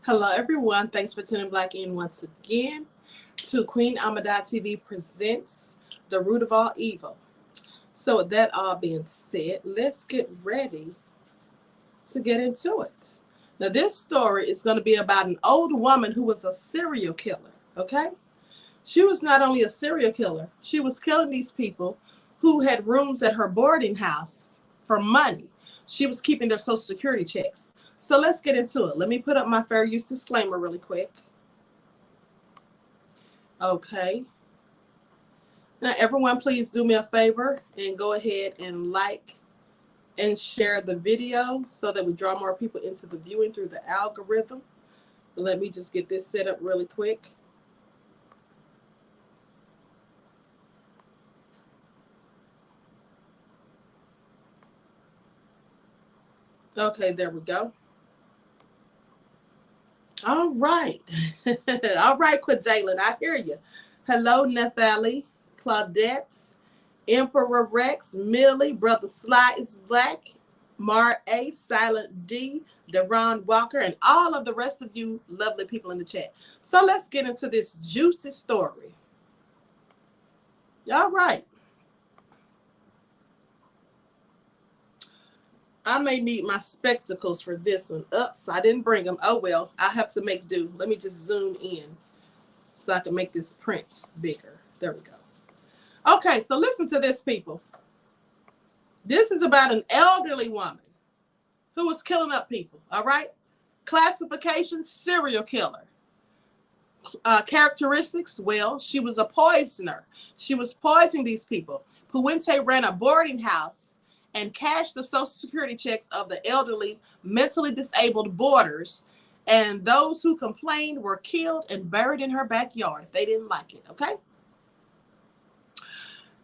Hello, everyone. Thanks for tuning back in once again to Queen Ahmadiyyah TV presents The Root of All Evil. So with that all being said, let's get ready to get into it. Now, this story is going to be about an old woman who was a serial killer, okay? She was not only a serial killer, she was killing these people who had rooms at her boarding house for money. She was keeping their social security checks. So let's get into it. Let me put up my fair use disclaimer really quick. Okay. Now, everyone, please do me a favor and go ahead and like and share the video so that we draw more people into the viewing through the algorithm. Let me just get this set up really quick. Okay, there we go. All right. All right, Quadalen, I hear you. Hello, Nathalie, Claudette, Emperor Rex, Millie, Brother Sly is Black, Mar A, Silent D, Deron Walker, and all of the rest of you lovely people in the chat. So let's get into this juicy story. All right. I may need my spectacles for this one. Oops, I didn't bring them. Oh, well, I have to make do. Let me just zoom in so I can make this print bigger. There we go. Okay, so listen to this, people. This is about an elderly woman who was killing up people, all right? Classification, serial killer. Characteristics, well, she was a poisoner. She was poisoning these people. Puente ran a boarding house and cashed the social security checks of the elderly, mentally disabled boarders, and those who complained were killed and buried in her backyard if they didn't like it, okay?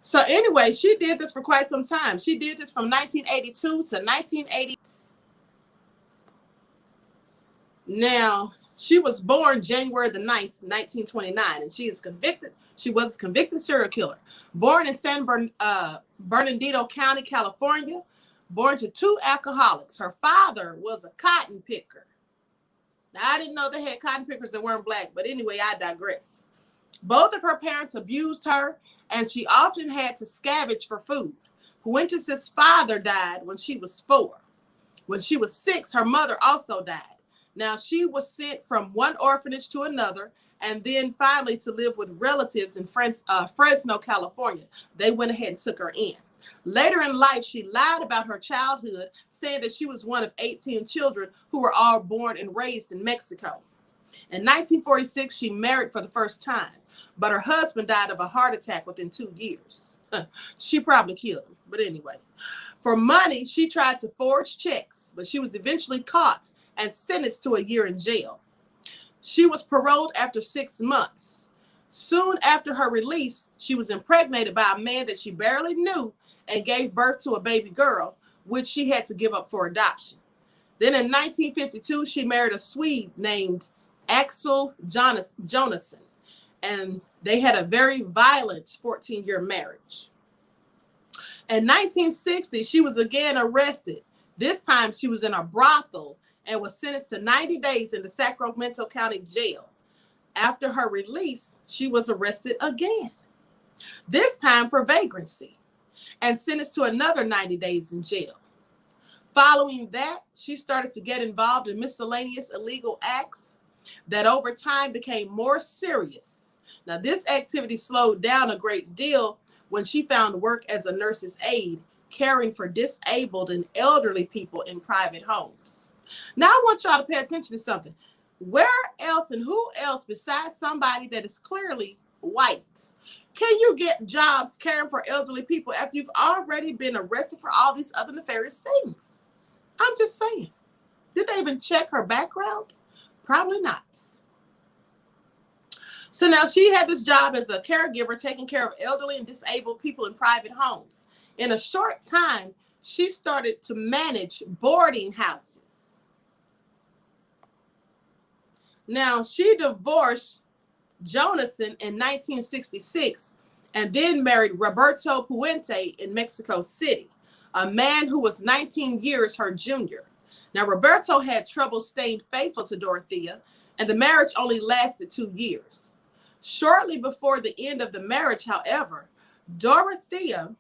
So anyway, she did this for quite some time. She did this from 1982 to 1980. Now, she was born January the 9th, 1929, and she is convicted. She was a convicted serial killer. Born in San Bernardino County, California, born to two alcoholics. Her father was a cotton picker. Now, I didn't know they had cotton pickers that weren't black, but anyway, I digress. Both of her parents abused her, and she often had to scavenge for food. Puente's father died when she was 4. When she was 6, her mother also died. Now, she was sent from one orphanage to another, and then finally to live with relatives in Fresno, California. They went ahead and took her in. Later in life, she lied about her childhood, saying that she was one of 18 children who were all born and raised in Mexico. In 1946, she married for the first time, but her husband died of a heart attack within 2 years. She probably killed him, but anyway. For money, she tried to forge checks, but she was eventually caught and sentenced to a year in jail. She was paroled after 6 months. Soon after her release, she was impregnated by a man that she barely knew and gave birth to a baby girl, which she had to give up for adoption. Then in 1952, she married a Swede named Axel Jonasson, and they had a very violent 14-year marriage. In 1960, she was again arrested. This time she was in a brothel and was sentenced to 90 days in the Sacramento County Jail. After her release, she was arrested again, this time for vagrancy, and sentenced to another 90 days in jail. Following that, she started to get involved in miscellaneous illegal acts that over time became more serious. Now, this activity slowed down a great deal when she found work as a nurse's aide, caring for disabled and elderly people in private homes. Now, I want y'all to pay attention to something. Where else and who else besides somebody that is clearly white can you get jobs caring for elderly people after you've already been arrested for all these other nefarious things? I'm just saying. Did they even check her background? Probably not. So now she had this job as a caregiver, taking care of elderly and disabled people in private homes. In a short time, she started to manage boarding houses. Now, she divorced Jonasson in 1966 and then married Roberto Puente in Mexico City, a man who was 19 years her junior. Now, Roberto had trouble staying faithful to Dorothea and the marriage only lasted 2 years. Shortly before the end of the marriage, however, Dorothea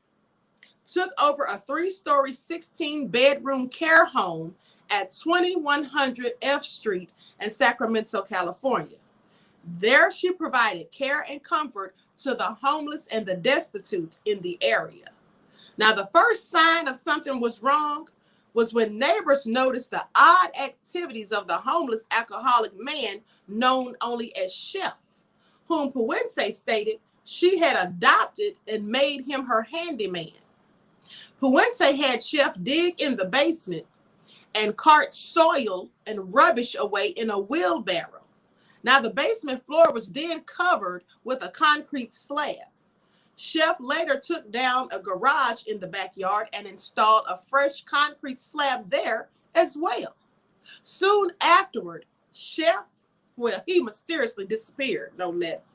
took over a 3-story, 16-bedroom care home at 2100 F Street in Sacramento, California. There she provided care and comfort to the homeless and the destitute in the area. Now, the first sign of something was wrong was when neighbors noticed the odd activities of the homeless alcoholic man known only as Chef, whom Puente stated she had adopted and made him her handyman. Puente had Chef dig in the basement and cart soil and rubbish away in a wheelbarrow. Now, the basement floor was then covered with a concrete slab. Chef later took down a garage in the backyard and installed a fresh concrete slab there as well. Soon afterward, Chef, well, he mysteriously disappeared, no less.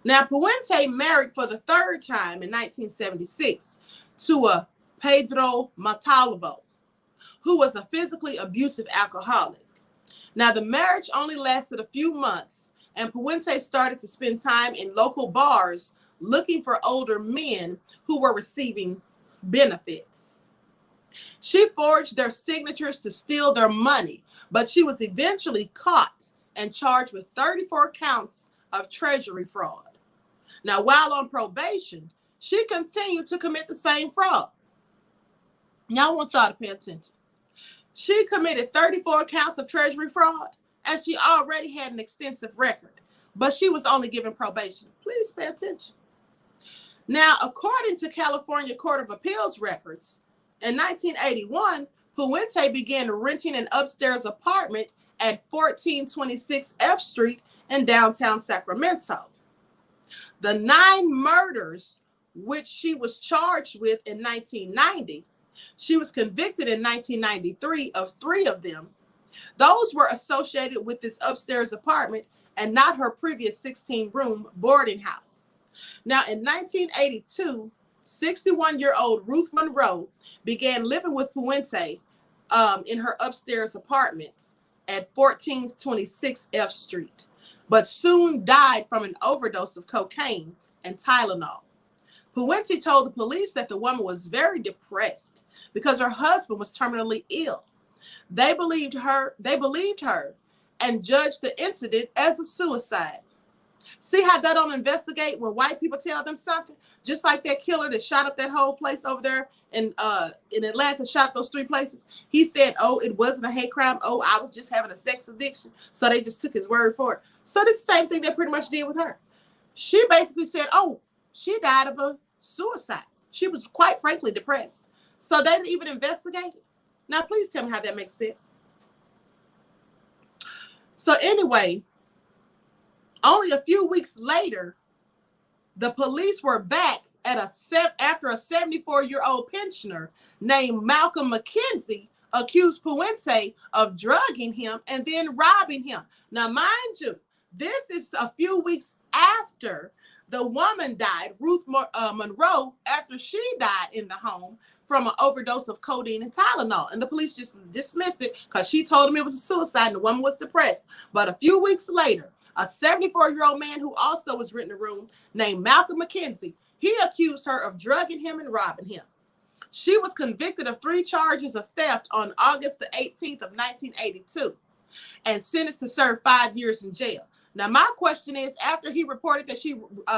Now, Puente married for the 3rd time in 1976 to a Pedro Montalvo, who was a physically abusive alcoholic. Now, the marriage only lasted a few months, and Puente started to spend time in local bars looking for older men who were receiving benefits. She forged their signatures to steal their money, but she was eventually caught and charged with 34 counts of treasury fraud. Now, while on probation, she continued to commit the same fraud. Now, I want y'all to pay attention. She committed 34 counts of treasury fraud, and she already had an extensive record, but she was only given probation. Please pay attention. Now, according to California Court of Appeals records, in 1981, Puente began renting an upstairs apartment at 1426 F Street in downtown Sacramento. The 9 murders, which she was charged with in 1990, she was convicted in 1993 of 3 of them. Those were associated with this upstairs apartment and not her previous 16-room boarding house. Now, in 1982, 61-year-old Ruth Monroe began living with Puente in her upstairs apartment at 1426 F Street, but soon died from an overdose of cocaine and Tylenol. Puente told the police that the woman was very depressed because her husband was terminally ill. They believed her and judged the incident as a suicide. See how they don't investigate when white people tell them something? Just like that killer that shot up that whole place over there in Atlanta, shot up those 3 places. He said, oh, it wasn't a hate crime. Oh, I was just having a sex addiction. So they just took his word for it. So this same thing they pretty much did with her. She basically said, oh, she died of a suicide. She was quite frankly depressed. So they didn't even investigate it. Now, please tell me how that makes sense. So anyway, only a few weeks later, the police were back at after a 74-year-old pensioner named Malcolm McKenzie accused Puente of drugging him and then robbing him. Now, mind you, this is a few weeks after the woman died, Ruth Monroe, after she died in the home from an overdose of codeine and Tylenol. And the police just dismissed it because she told them it was a suicide and the woman was depressed. But a few weeks later, a 74-year-old man who also was renting a room named Malcolm McKenzie, he accused her of drugging him and robbing him. She was convicted of 3 charges of theft on August the 18th of 1982 and sentenced to serve 5 years in jail. Now, my question is, after he reported that she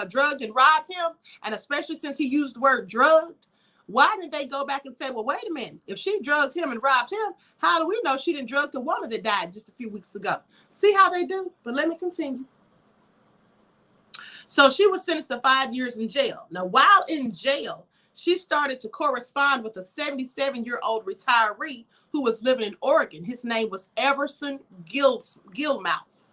drugged and robbed him, and especially since he used the word drugged, why didn't they go back and say, well, wait a minute, if she drugged him and robbed him, how do we know she didn't drug the woman that died just a few weeks ago? See how they do? But let me continue. So she was sentenced to 5 years in jail. Now, while in jail, she started to correspond with a 77-year-old retiree who was living in Oregon. His name was Everson Gilmouth.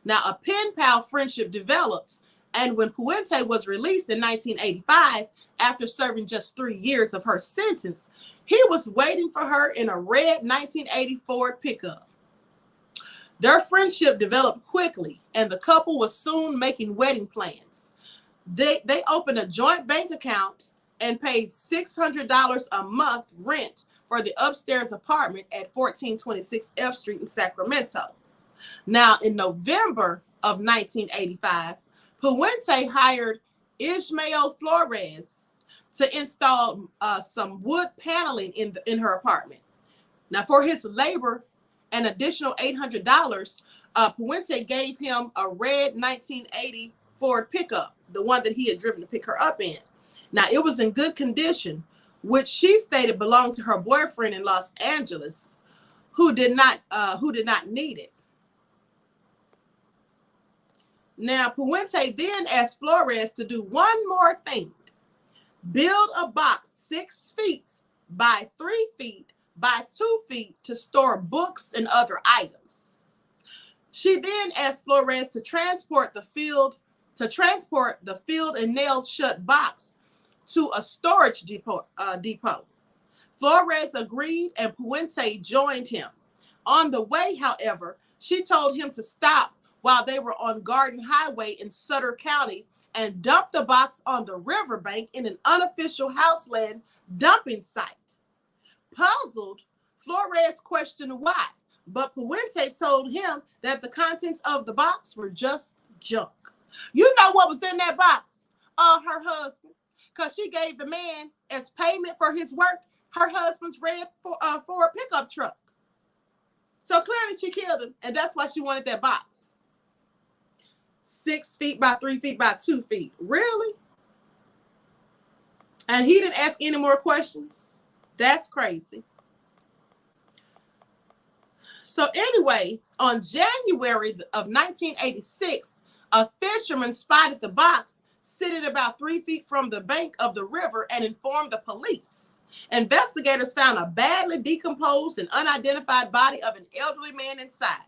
Now, a pen pal friendship developed, and when Puente was released in 1985, after serving just 3 years of her sentence, he was waiting for her in a red 1984 pickup. Their friendship developed quickly, and the couple was soon making wedding plans. They opened a joint bank account and paid $600 a month rent for the upstairs apartment at 1426 F Street in Sacramento. Now, in November of 1985, Puente hired Ismael Flores to install some wood paneling in her apartment. Now, for his labor, an additional $800, Puente gave him a red 1980 Ford pickup, the one that he had driven to pick her up in. Now, it was in good condition, which she stated belonged to her boyfriend in Los Angeles, who did not need it. Now, Puente then asked Flores to do one more thing: build a box 6 feet by 3 feet by 2 feet to store books and other items. She then asked Flores to transport the filled and nailed shut box to a storage depot. Flores agreed and Puente joined him. On the way, however, she told him to stop while they were on Garden Highway in Sutter County and dump the box on the riverbank in an unofficial houseland dumping site. Puzzled, Flores questioned why, but Puente told him that the contents of the box were just junk. You know what was in that box? Her husband, because she gave the man as payment for his work her husband's red Ford pickup truck. So clearly she killed him, and that's why she wanted that box. 6 feet by 3 feet by 2 feet. Really? And he didn't ask any more questions? That's crazy. So anyway, on January of 1986, a fisherman spotted the box sitting about 3 feet from the bank of the river and informed the police. Investigators found a badly decomposed and unidentified body of an elderly man inside.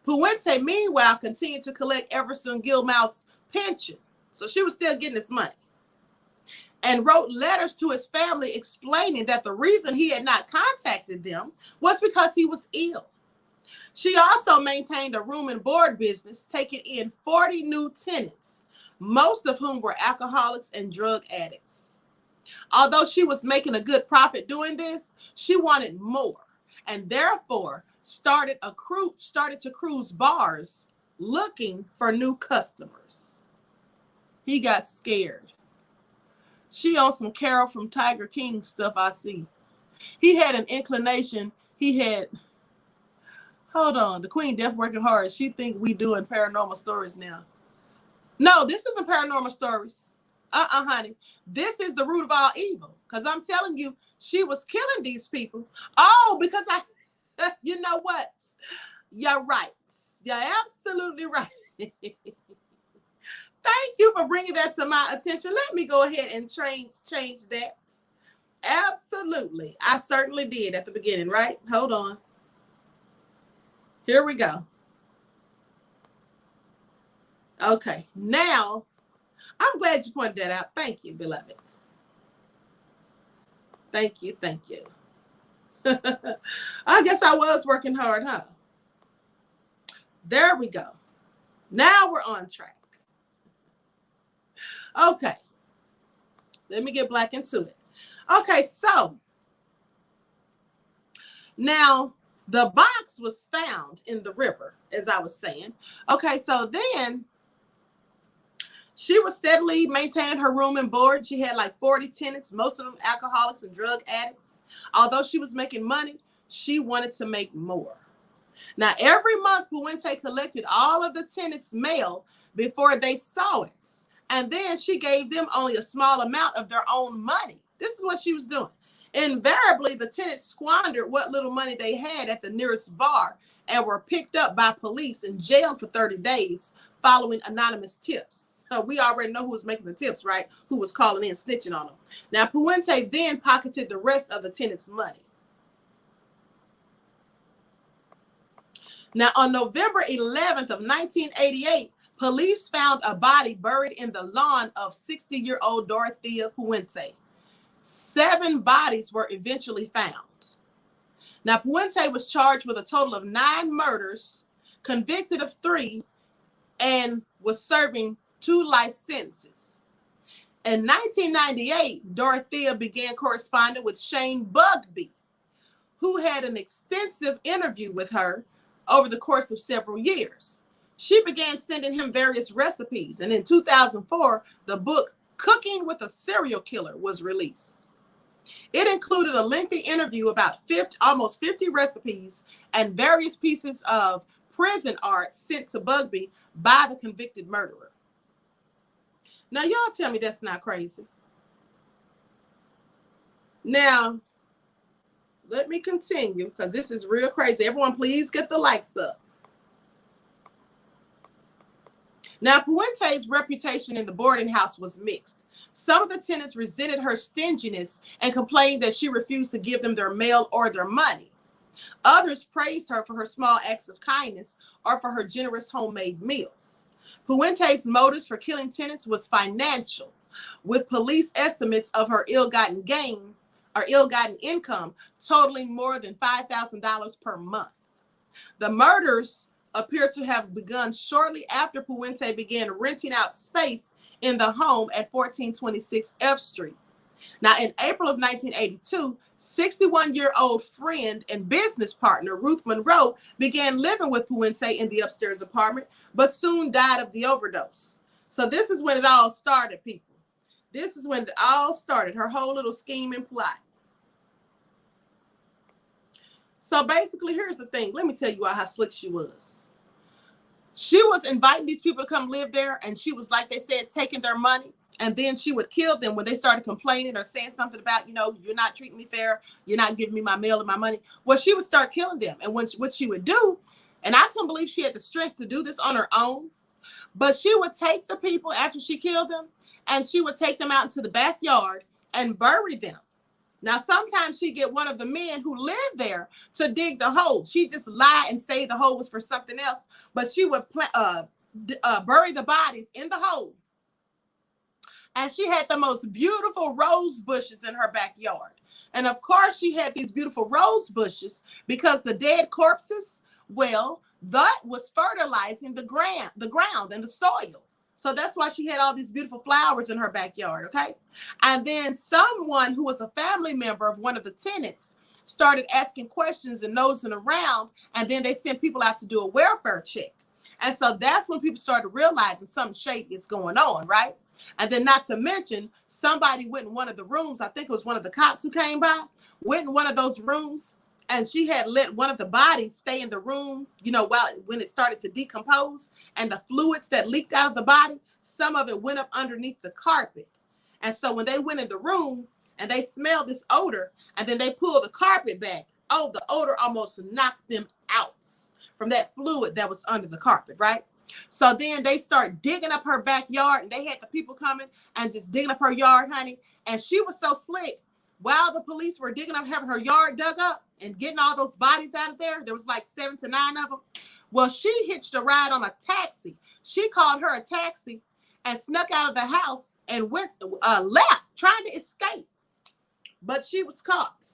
Puente, meanwhile, continued to collect Everson Gilmouth's pension. So she was still getting his money. And wrote letters to his family explaining that the reason he had not contacted them was because he was ill. She also maintained a room and board business, taking in 40 new tenants, most of whom were alcoholics and drug addicts. Although she was making a good profit doing this, she wanted more, and therefore started to cruise bars looking for new customers. He got scared. She on some Carol from Tiger King stuff, I see. He had an inclination. Hold on, the Queen Death working hard. She think we doing paranormal stories now. No, this isn't paranormal stories. Honey. This is the root of all evil. Because I'm telling you, she was killing these people. Oh, because you know what? You're right. You're absolutely right. Thank you for bringing that to my attention. Let me go ahead and change that. Absolutely. I certainly did at the beginning, right? Hold on. Here we go. Okay. Now, I'm glad you pointed that out. Thank you, beloveds. Thank you. Thank you. I guess I was working hard, huh? There we go. Now we're on track. Okay. Let me get back into it. Okay, so now the box was found in the river, as I was saying. Okay, so then she was steadily maintaining her room and board. She had like 40 tenants, most of them alcoholics and drug addicts. Although she was making money, she wanted to make more. Now, every month, Puente collected all of the tenants' mail before they saw it. And then she gave them only a small amount of their own money. This is what she was doing. Invariably, the tenants squandered what little money they had at the nearest bar and were picked up by police and jailed for 30 days following anonymous tips. We already know who was making the tips, right? Who was calling in, snitching on them. Now, Puente then pocketed the rest of the tenants' money. Now, on November 11th of 1988, police found a body buried in the lawn of 60-year-old Dorothea Puente. 7 bodies were eventually found. Now, Puente was charged with a total of 9 murders, convicted of 3, and was serving 2 life sentences. In 1998, Dorothea began corresponding with Shane Bugbee, who had an extensive interview with her over the course of several years. She began sending him various recipes, and in 2004, the book Cooking with a Serial Killer was released. It included a lengthy interview about almost 50 recipes and various pieces of prison art sent to Bugbee by the convicted murderer. Now, y'all tell me that's not crazy. Now, let me continue because this is real crazy. Everyone, please get the likes up. Now, Puente's reputation in the boarding house was mixed. Some of the tenants resented her stinginess and complained that she refused to give them their mail or their money. Others praised her for her small acts of kindness or for her generous homemade meals. Puente's motives for killing tenants was financial, with police estimates of her ill-gotten gain or ill-gotten income totaling more than $5,000 per month. The murders appear to have begun shortly after Puente began renting out space in the home at 1426 F Street. Now, in April of 1982, 61-year-old friend and business partner Ruth Monroe began living with Puente in the upstairs apartment, but soon died of the overdose. So this is when it all started, people. This is when it all started, her whole little scheme and plot. So basically, here's the thing. Let me tell you how slick she was. She was inviting these people to come live there, and she was, like they said, taking their money. And then she would kill them when they started complaining or saying something about, you know, you're not treating me fair. You're not giving me my mail and my money. Well, she would start killing them. And what she would do, and I couldn't believe she had the strength to do this on her own, but she would take the people after she killed them, and she would take them out into the backyard and bury them. Now, sometimes she'd get one of the men who lived there to dig the hole. She'd just lie and say the hole was for something else, but she would bury the bodies in the hole. And she had the most beautiful rose bushes in her backyard. And of course, she had these beautiful rose bushes because the dead corpses, well, that was fertilizing the ground and the soil. So that's why she had all these beautiful flowers in her backyard, okay? And then someone who was a family member of one of the tenants started asking questions and nosing around, and then they sent people out to do a welfare check. And so that's when people started realizing something shady is going on, right? And then not to mention, somebody went in one of the rooms, I think it was one of the cops who came by, went in one of those rooms, and she had let one of the bodies stay in the room, you know, when it started to decompose, and the fluids that leaked out of the body, some of it went up underneath the carpet. And so when they went in the room and they smelled this odor, and then they pulled the carpet back, oh, the odor almost knocked them out from that fluid that was under the carpet, right? So then they start digging up her backyard, and they had the people coming and just digging up her yard, honey. And she was so slick. While the police were digging up, having her yard dug up and getting all those bodies out of there, there was like 7 to 9 of them. Well, she hitched a ride on a taxi. She called her a taxi and snuck out of the house and left, trying to escape. But she was caught.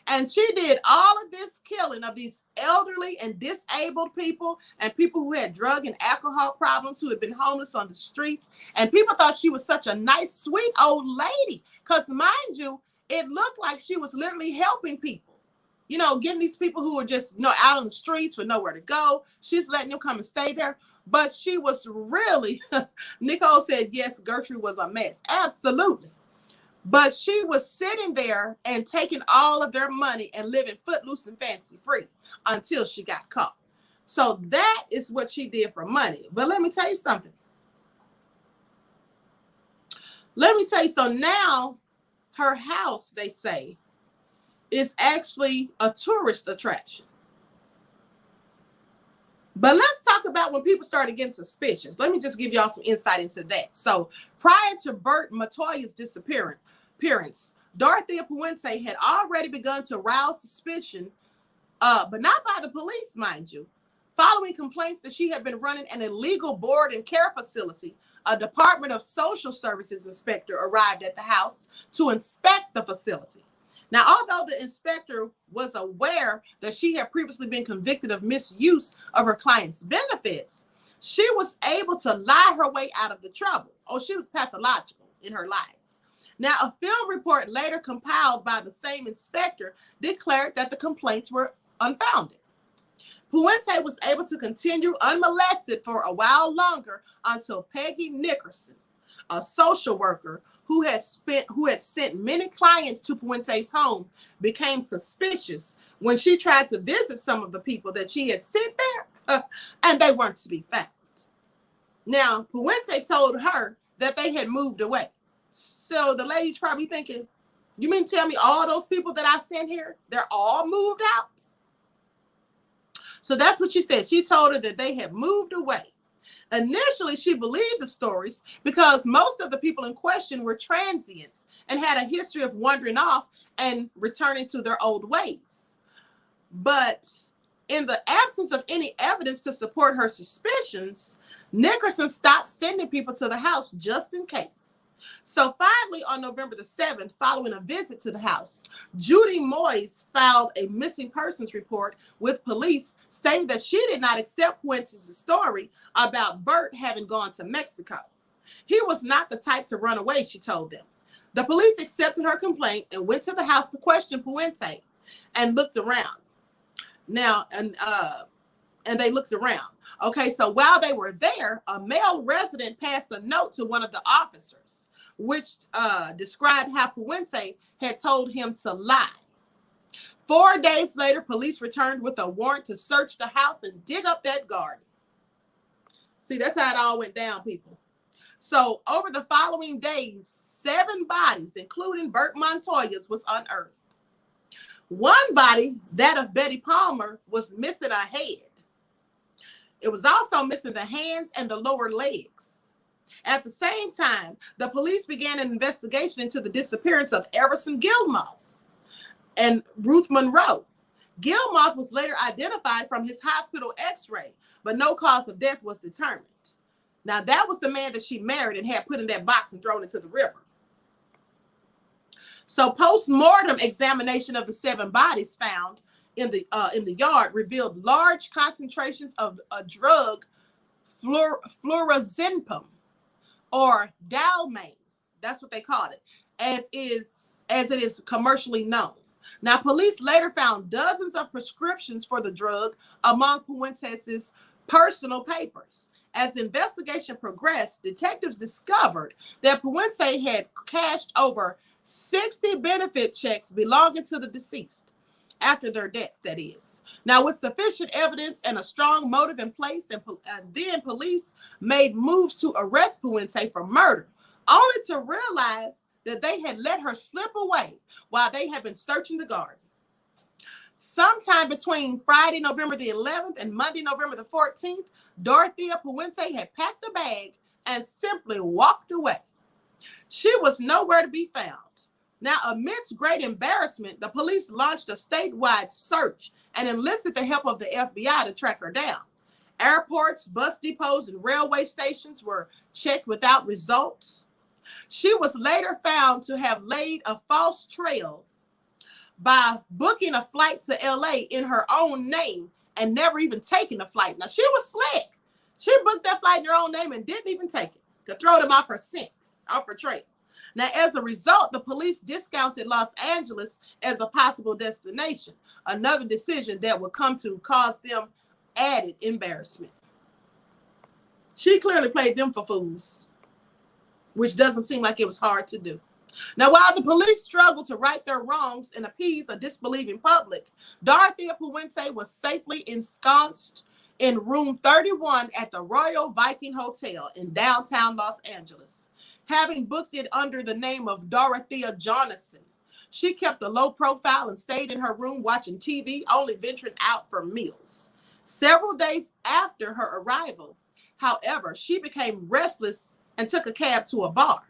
And she did all of this killing of these elderly and disabled people and people who had drug and alcohol problems, who had been homeless on the streets. And people thought she was such a nice, sweet old lady. Because mind you, it looked like she was literally helping people. You know, getting these people who were just, you know, out on the streets with nowhere to go. She's letting them come and stay there. But she was really, Nicole said, yes, Gertrude was a mess. Absolutely. But she was sitting there and taking all of their money and living footloose and fancy free until she got caught. So that is what she did for money. But let me tell you something. So now her house, they say, is actually a tourist attraction. But let's talk about when people started getting suspicious. Let me just give y'all some insight into that. So prior to Bert Matoya's disappearance, Dorothea Puente had already begun to arouse suspicion, but not by the police, mind you. Following complaints that she had been running an illegal board and care facility, a Department of Social Services inspector arrived at the house to inspect the facility. Now, although the inspector was aware that she had previously been convicted of misuse of her client's benefits, she was able to lie her way out of the trouble. Oh, she was pathological in her lies. Now, a field report later compiled by the same inspector declared that the complaints were unfounded. Puente was able to continue unmolested for a while longer until Peggy Nickerson, a social worker who had sent many clients to Puente's home, became suspicious when she tried to visit some of the people that she had sent there, and they weren't to be found. Now, Puente told her that they had moved away. So the lady's probably thinking, you mean tell me all those people that I sent here, they're all moved out? So that's what she said. She told her that they had moved away. Initially, she believed the stories because most of the people in question were transients and had a history of wandering off and returning to their old ways. But in the absence of any evidence to support her suspicions, Nickerson stopped sending people to the house just in case. So finally, on November the 7th, following a visit to the house, Judy Moyes filed a missing persons report with police stating that she did not accept Puente's story about Bert having gone to Mexico. He was not the type to run away, she told them. The police accepted her complaint and went to the house to question Puente and looked around. Now, and they looked around. Okay, so while they were there, a male resident passed a note to one of the officers, which described how Puente had told him to lie. 4 days later, police returned with a warrant to search the house and dig up that garden. See, that's how it all went down, people. So over the following days, 7 bodies, including Bert Montoya's, was unearthed. One body, that of Betty Palmer, was missing a head. It was also missing the hands and the lower legs. At the same time, the police began an investigation into the disappearance of Everson Gilmoth and Ruth Monroe. Gilmoth was later identified from his hospital x-ray, but no cause of death was determined. Now, that was the man that she married and had put in that box and thrown into the river. So post-mortem examination of the 7 bodies found in the yard revealed large concentrations of a drug, fluorazepam, or Dalmane. That's what they called it, as it is commercially known. Now, police later found dozens of prescriptions for the drug among Puente's personal papers. As the investigation progressed, detectives discovered that Puente had cashed over 60 benefit checks belonging to the deceased after their deaths, that is. Now, with sufficient evidence and a strong motive in place, and then police made moves to arrest Puente for murder, only to realize that they had let her slip away while they had been searching the garden. Sometime between Friday, November the 11th and Monday, November the 14th, Dorothea Puente had packed a bag and simply walked away. She was nowhere to be found. Now, amidst great embarrassment, the police launched a statewide search and enlisted the help of the FBI to track her down. Airports, bus depots, and railway stations were checked without results. She was later found to have laid a false trail by booking a flight to LA in her own name and never even taking the flight. Now, she was slick. She booked that flight in her own name and didn't even take it to throw them off her scent, off her trail. Now, as a result, the police discounted Los Angeles as a possible destination, another decision that would come to cause them added embarrassment. She clearly played them for fools, which doesn't seem like it was hard to do. Now, while the police struggled to right their wrongs and appease a disbelieving public, Dorothea Puente was safely ensconced in room 31 at the Royal Viking Hotel in downtown Los Angeles. Having booked it under the name of Dorothea Jonasson, she kept a low profile and stayed in her room watching TV, only venturing out for meals. Several days after her arrival, however, she became restless and took a cab to a bar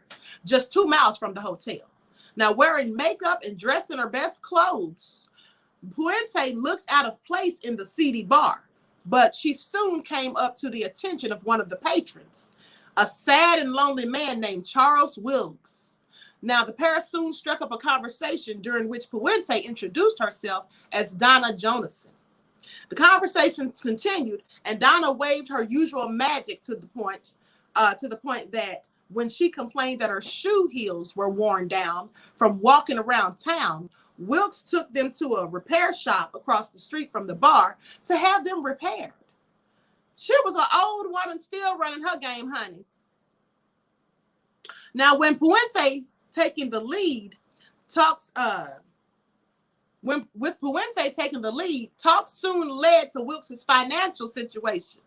just 2 miles from the hotel. Now, wearing makeup and dressed in her best clothes, Puente looked out of place in the seedy bar, but she soon came up to the attention of one of the patrons, a sad and lonely man named Charles Wilkes. Now, the pair soon struck up a conversation during which Puente introduced herself as Donna Jonasson. The conversation continued, and Donna waved her usual magic to the point that when she complained that her shoe heels were worn down from walking around town, Wilkes took them to a repair shop across the street from the bar to have them repaired. She was an old woman still running her game, honey. Now, when Puente taking the lead, talks soon led to Wilkes' financial situation.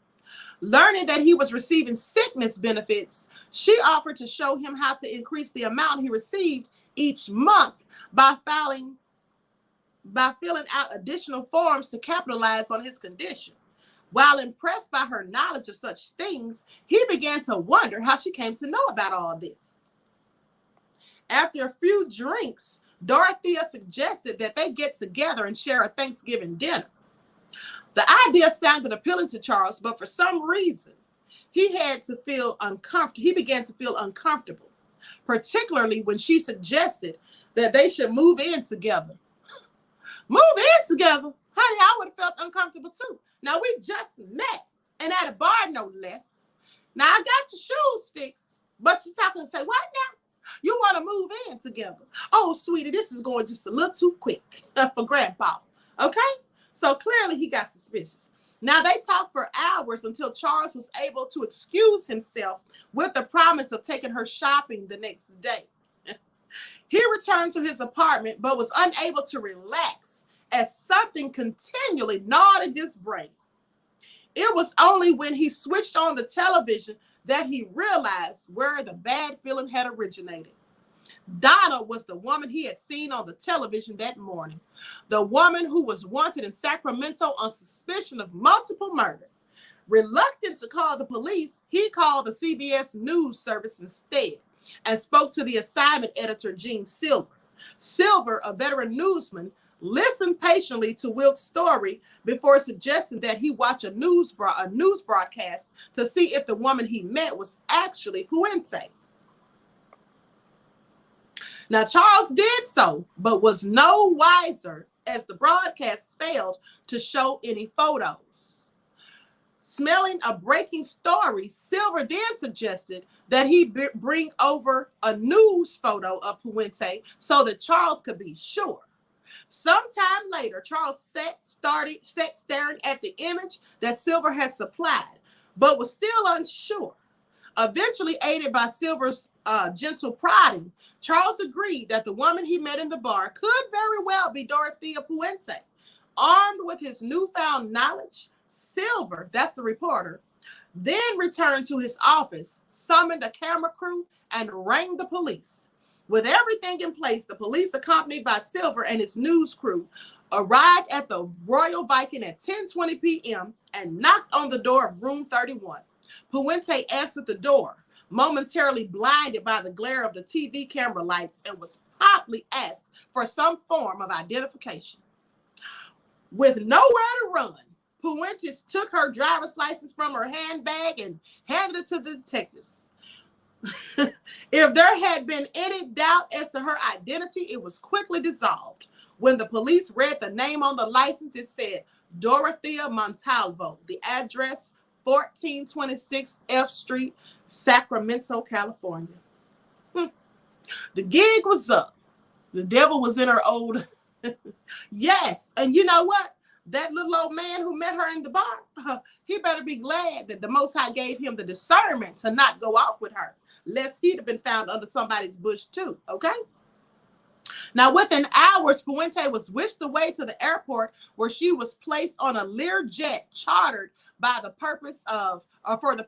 Learning that he was receiving sickness benefits, she offered to show him how to increase the amount he received each month by filling out additional forms to capitalize on his condition. While impressed by her knowledge of such things, he began to wonder how she came to know about all this. After a few drinks, Dorothea suggested that they get together and share a Thanksgiving dinner. The idea sounded appealing to Charles, but for some reason, he began to feel uncomfortable, particularly when she suggested that they should move in together. Move in together? Honey, I would have felt uncomfortable too. Now, we just met, and at a bar, no less. Now, I got your shoes fixed, but you're talking and say, what now? You want to move in together? Oh, sweetie, this is going just a little too quick for Grandpa, okay? So clearly he got suspicious. Now, they talked for hours until Charles was able to excuse himself with the promise of taking her shopping the next day. He returned to his apartment, but was unable to relax as something continually gnawed at his brain. It was only when he switched on the television that he realized where the bad feeling had originated. Donna was the woman he had seen on the television that morning, the woman who was wanted in Sacramento on suspicion of multiple murder. Reluctant to call the police, he called the CBS News service instead and spoke to the assignment editor, Gene Silver. Silver, a veteran newsman, listened patiently to Wilkes' story before suggesting that he watch a news broadcast to see if the woman he met was actually Puente. Now, Charles did so, but was no wiser as the broadcast failed to show any photos. Smelling a breaking story, Silver then suggested that he bring over a news photo of Puente so that Charles could be sure. Sometime later, Charles sat staring at the image that Silver had supplied, but was still unsure. Eventually, aided by Silver's gentle prodding, Charles agreed that the woman he met in the bar could very well be Dorothea Puente. Armed with his newfound knowledge, Silver, that's the reporter, then returned to his office, summoned a camera crew, and rang the police. With everything in place, the police, accompanied by Silver and his news crew, arrived at the Royal Viking at 10:20 p.m. and knocked on the door of room 31. Puente answered the door, momentarily blinded by the glare of the TV camera lights, and was promptly asked for some form of identification. With nowhere to run, Puente took her driver's license from her handbag and handed it to the detectives. If there had been any doubt as to her identity, it was quickly dissolved. When the police read the name on the license, it said Dorothea Montalvo, the address 1426 F Street, Sacramento, California. The gig was up. The devil was in her old... Yes, and you know what? That little old man who met her in the bar, he better be glad that the Most High gave him the discernment to not go off with her, lest he'd have been found under somebody's bush too, okay? Now, within hours, Puente was whisked away to the airport where she was placed on a Learjet chartered for the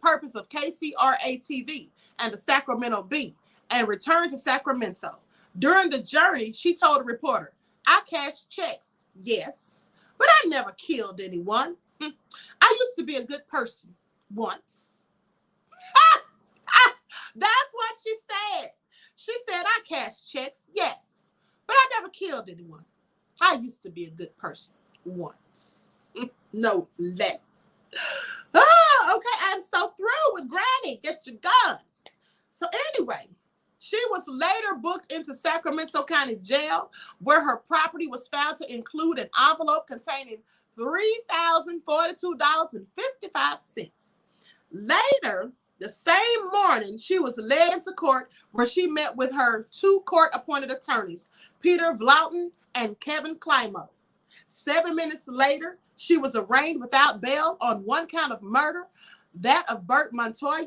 purpose of KCRA-TV and the Sacramento Bee, and returned to Sacramento. During the journey, she told a reporter, "I cashed checks, yes, but I never killed anyone. I used to be a good person once." That's what she said. She said, "I cashed checks, yes, but I never killed anyone. I used to be a good person once." No less. Oh, okay, I'm so through with Granny. Get your gun. So anyway, she was later booked into Sacramento County Jail, where her property was found to include an envelope containing $3,042.55. Later, The same morning, she was led into court where she met with her two court-appointed attorneys, Peter Vlouten and Kevin Climo. 7 minutes later, she was arraigned without bail on one count of murder, that of Bert Montoya.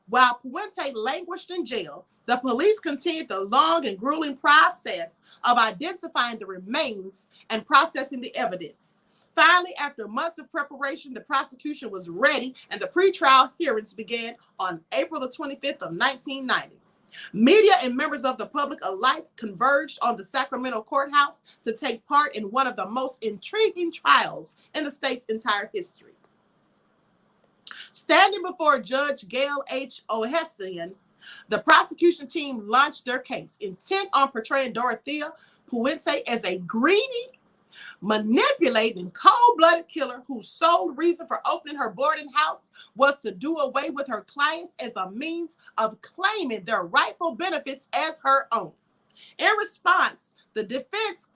While Puente languished in jail, the police continued the long and grueling process of identifying the remains and processing the evidence. Finally, after months of preparation, the prosecution was ready and the pretrial hearings began on April the 25th of 1990. Media and members of the public alike converged on the Sacramento courthouse to take part in one of the most intriguing trials in the state's entire history. Standing before Judge Gail H. Ohesian, the prosecution team launched their case, intent on portraying Dorothea Puente as a greedy, manipulating, cold-blooded killer whose sole reason for opening her boarding house was to do away with her clients as a means of claiming their rightful benefits as her own. In response, the defense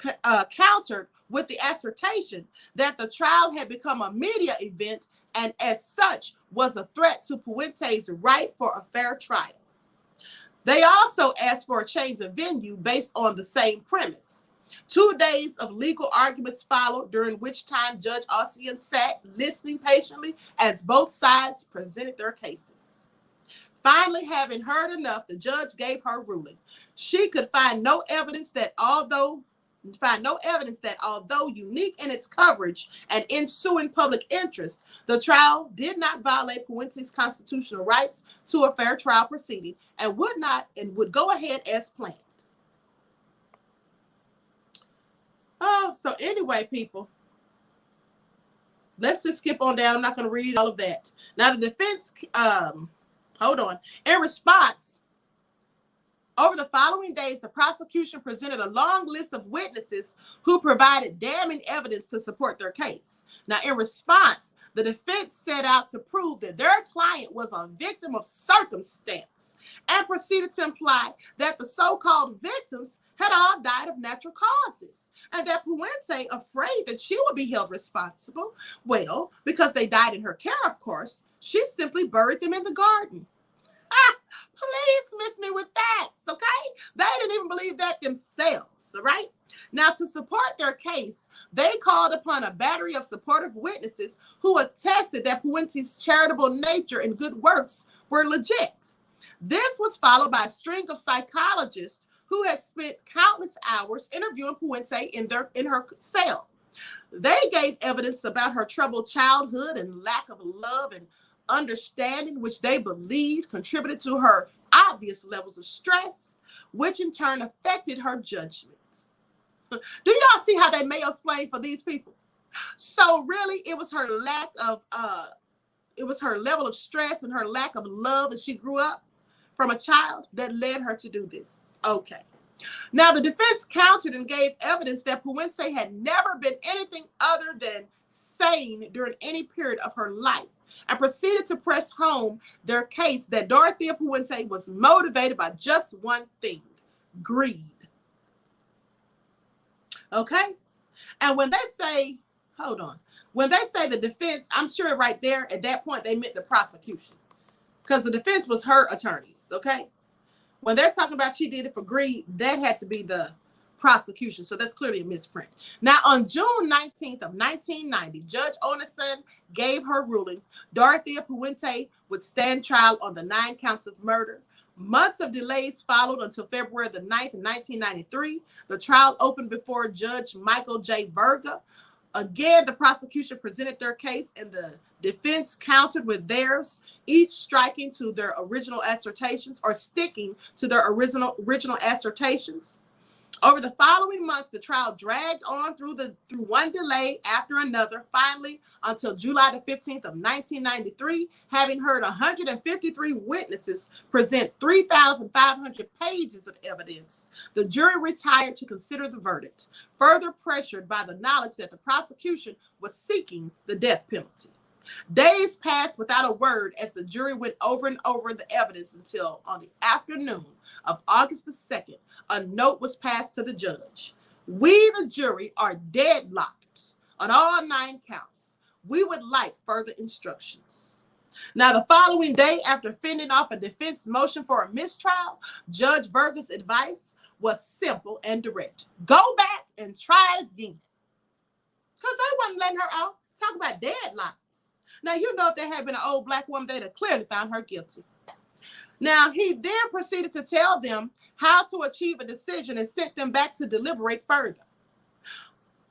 countered with the assertion that the trial had become a media event and as such was a threat to Puente's right for a fair trial. They also asked for a change of venue based on the same premise. 2 days of legal arguments followed, during which time Judge Ohesian sat listening patiently as both sides presented their cases. Finally, having heard enough, the judge gave her ruling. She could find no evidence that although unique in its coverage and ensuing public interest, the trial did not violate Puente's constitutional rights to a fair trial proceeding and would go ahead as planned. Oh, so anyway, people, let's just skip on down. I'm not going to read all of that. Now, the defense, in response, over the following days, the prosecution presented a long list of witnesses who provided damning evidence to support their case. Now, in response, the defense set out to prove that their client was a victim of circumstance and proceeded to imply that the so-called victims had all died of natural causes and that Puente, afraid that she would be held responsible, well, because they died in her care, of course, she simply buried them in the garden. Please miss me with that, okay? They didn't even believe that themselves, all right? Now, to support their case, they called upon a battery of supportive witnesses who attested that Puente's charitable nature and good works were legit. This was followed by a string of psychologists who had spent countless hours interviewing Puente in her cell. They gave evidence about her troubled childhood and lack of love and understanding, which they believed contributed to her obvious levels of stress, which in turn affected her judgment. Do y'all see how they mansplain for these people? So really, it was her level of stress and her lack of love as she grew up from a child that led her to do this. Okay. Now, the defense countered and gave evidence that Puente had never been anything other than sane during any period of her life, and proceeded to press home their case that Dorothea Puente was motivated by just one thing: greed. Okay? And when they say the defense, I'm sure right there at that point they meant the prosecution, because the defense was her attorneys, okay? When they're talking about she did it for greed, that had to be the prosecution. So that's clearly a misprint. Now, on June 19th of 1990, Judge Ohesian gave her ruling. Dorothea Puente would stand trial on the 9 counts of murder. Months of delays followed until February the 9th, 1993. The trial opened before Judge Michael J. Verga. Again, the prosecution presented their case and the defense countered with theirs, each striking to their original assertions or sticking to their original assertions. Over the following months, the trial dragged on through one delay after another, finally until July the 15th of 1993, having heard 153 witnesses present 3,500 pages of evidence. The jury retired to consider the verdict, further pressured by the knowledge that the prosecution was seeking the death penalty. Days passed without a word as the jury went over and over the evidence until on the afternoon of August the 2nd, a note was passed to the judge. We, the jury, are deadlocked on all 9 counts. We would like further instructions. Now, the following day, after fending off a defense motion for a mistrial, Judge Verga's advice was simple and direct. Go back and try it again. Because they wasn't letting her off. Talk about deadlines. Now, you know, if there had been an old black woman, they'd have clearly found her guilty. Now, he then proceeded to tell them how to achieve a decision and sent them back to deliberate further.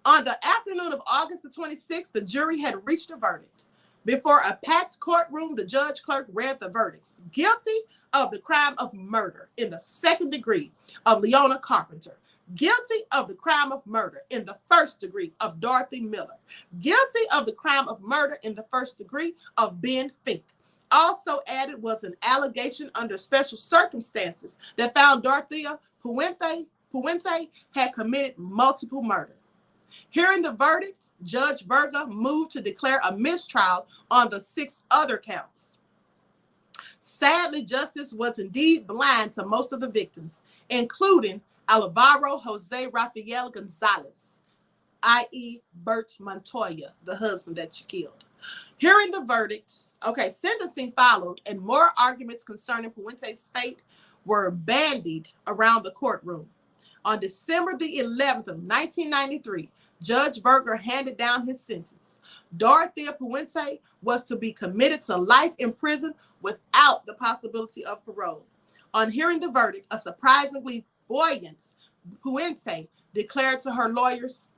On the afternoon of August the 26th, the jury had reached a verdict. Before a packed courtroom, the judge clerk read the verdicts. Guilty of the crime of murder in the second degree of Leona Carpenter. Guilty of the crime of murder in the first degree of Dorothy Miller. Guilty of the crime of murder in the first degree of Ben Fink. Also added was an allegation under special circumstances that found Dorothea Puente had committed multiple murders. Hearing the verdict, Judge Verga moved to declare a mistrial on the 6 other counts. Sadly, justice was indeed blind to most of the victims, including Alvaro Jose Rafael Gonzalez, i.e. Bert Montoya, the husband that she killed. Hearing the verdict, sentencing followed, and more arguments concerning Puente's fate were bandied around the courtroom. On December the 11th of 1993, Judge Verga handed down his sentence. Dorothea Puente was to be committed to life in prison without the possibility of parole. On hearing the verdict, a surprisingly buoyant Puente declared to her lawyers,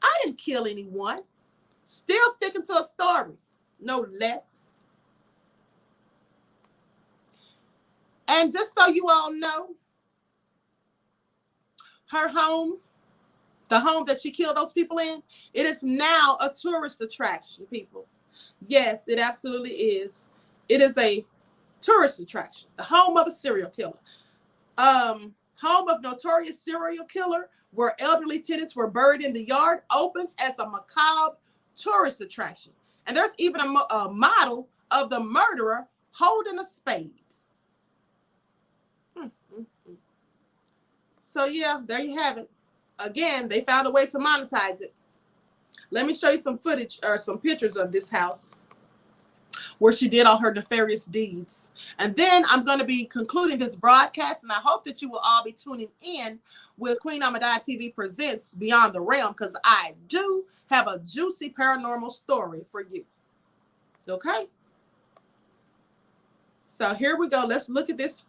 "I didn't kill anyone." Still sticking to a story, no less. And just so you all know, her home, the home that she killed those people in, it is now a tourist attraction, people. Yes, it absolutely is. It is a tourist attraction. The home of a serial killer. Home of notorious serial killer, where elderly tenants were buried in the yard, opens as a macabre tourist attraction. And there's even a model of the murderer holding a spade. So yeah, there you have it. Again, they found a way to monetize it. Let me show you some footage or some pictures of this house where she did all her nefarious deeds. And then I'm going to be concluding this broadcast, and I hope that you will all be tuning in with Queen Ahmadiyyah TV Presents Beyond the Realm, because I do have a juicy paranormal story for you. Okay? So here we go. Let's look at this,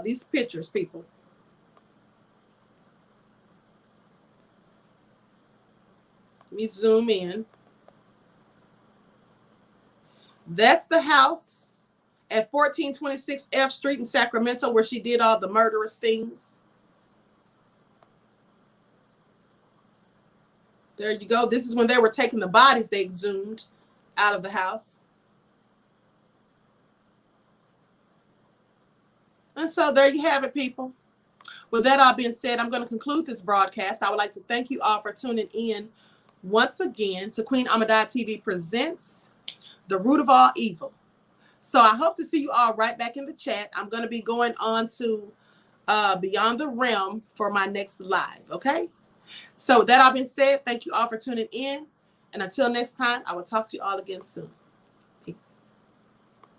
these pictures, people. Let me zoom in. That's the house at 1426 F Street in Sacramento where she did all the murderous things. There you go. This is when they were taking the bodies they exhumed out of the house. And so there you have it, people. With that all being said, I'm going to conclude this broadcast. I would like to thank you all for tuning in once again to Queen Ahmadiyyah TV Presents The Root of All Evil. So I hope to see you all right back in the chat. I'm going to be going on to Beyond the Realm for my next live, okay? So with that all being said, thank you all for tuning in. And until next time, I will talk to you all again soon.